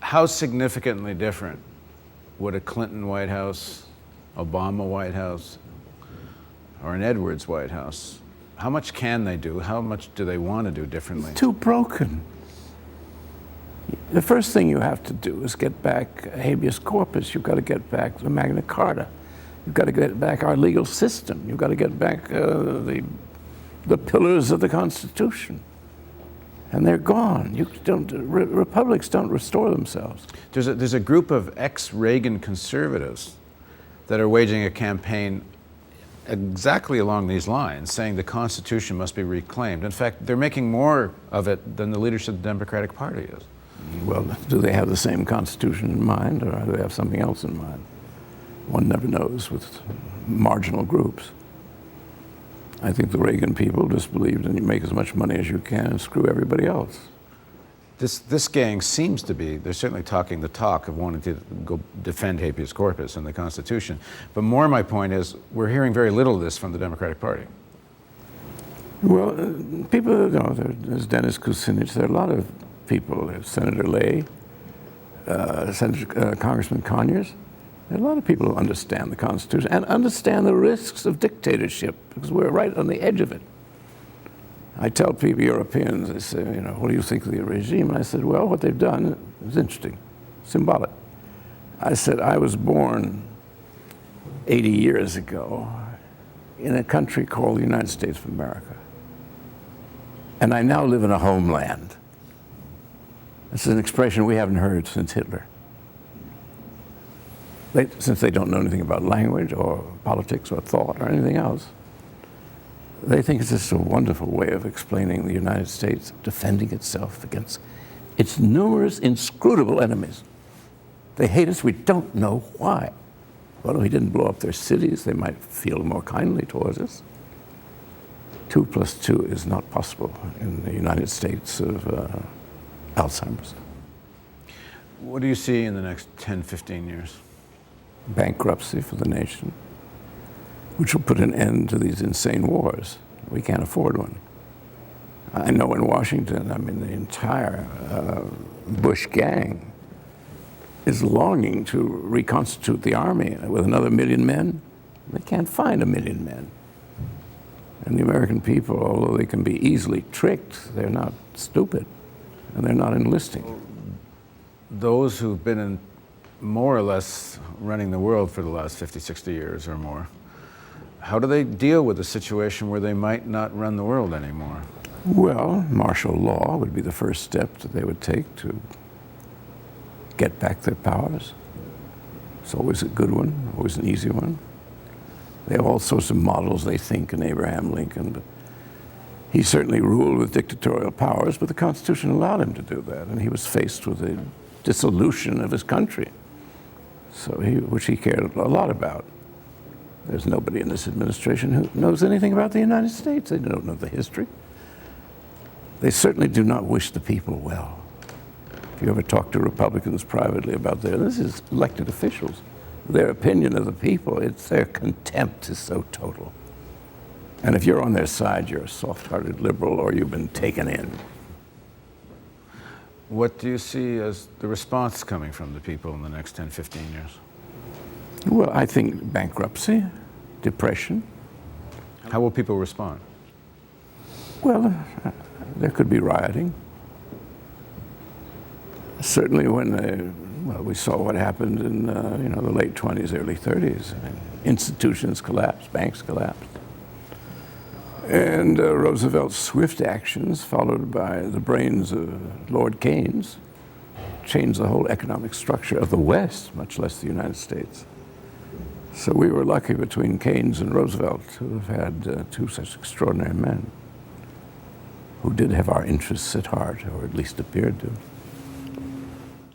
How significantly different would a Clinton White House, Obama White House, or an Edwards White House, how much can they do? How much do they want to do differently? It's too broken. The first thing you have to do is get back habeas corpus. You've got to get back the Magna Carta. You've got to get back our legal system. You've got to get back the pillars of the Constitution. And they're gone. Republics don't restore themselves. There's a group of ex-Reagan conservatives that are waging a campaign exactly along these lines, saying the Constitution must be reclaimed. In fact, they're making more of it than the leadership of the Democratic Party is. Well, do they have the same Constitution in mind, or do they have something else in mind? One never knows with marginal groups. I think the Reagan people just believed in you make as much money as you can and screw everybody else. This gang seems to be, they're certainly talking the talk of wanting to go defend habeas corpus and the Constitution. But more my point is, we're hearing very little of this from the Democratic Party. Well, people, you know, there's Dennis Kucinich, there are a lot of people, there's Senator Lay, Congressman Conyers. There are a lot of people who understand the Constitution and understand the risks of dictatorship, because we're right on the edge of it. I tell people, Europeans, they say, you know, what do you think of the regime? And I said, well, what they've done is interesting, symbolic. I said, I was born 80 years ago in a country called the United States of America. And I now live in a homeland. This is an expression we haven't heard since Hitler. Since they don't know anything about language or politics or thought or anything else, they think it's just a wonderful way of explaining the United States defending itself against its numerous inscrutable enemies. They hate us, we don't know why. Well, if we didn't blow up their cities, they might feel more kindly towards us. 2 + 2 is not possible in the United States of Alzheimer's. What do you see in the next 10, 15 years? Bankruptcy for the nation, which will put an end to these insane wars. We can't afford one. I know in Washington, I mean, the entire Bush gang is longing to reconstitute the army with another 1 million men. They can't find 1 million men. And the American people, although they can be easily tricked, they're not stupid, and they're not enlisting. Those who've been in more or less running the world for the last 50, 60 years or more, how do they deal with a situation where they might not run the world anymore? Well, martial law would be the first step that they would take to get back their powers. It's always a good one, always an easy one. They have all sorts of models, they think, in Abraham Lincoln, but he certainly ruled with dictatorial powers, but the Constitution allowed him to do that, and he was faced with the dissolution of his country, which he cared a lot about. There's nobody in this administration who knows anything about the United States. They don't know the history. They certainly do not wish the people well. If you ever talk to Republicans privately about this is elected officials, their opinion of the people, their contempt is so total. And if you're on their side, you're a soft-hearted liberal or you've been taken in. What do you see as the response coming from the people in the next 10, 15 years? Well, I think bankruptcy, depression. How will people respond? Well, there could be rioting. Certainly when we saw what happened in the late 20s, early 30s. Institutions collapsed, banks collapsed. And Roosevelt's swift actions, followed by the brains of Lord Keynes, changed the whole economic structure of the West, much less the United States. So we were lucky between Keynes and Roosevelt to have had 2 such extraordinary men who did have our interests at heart, or at least appeared to.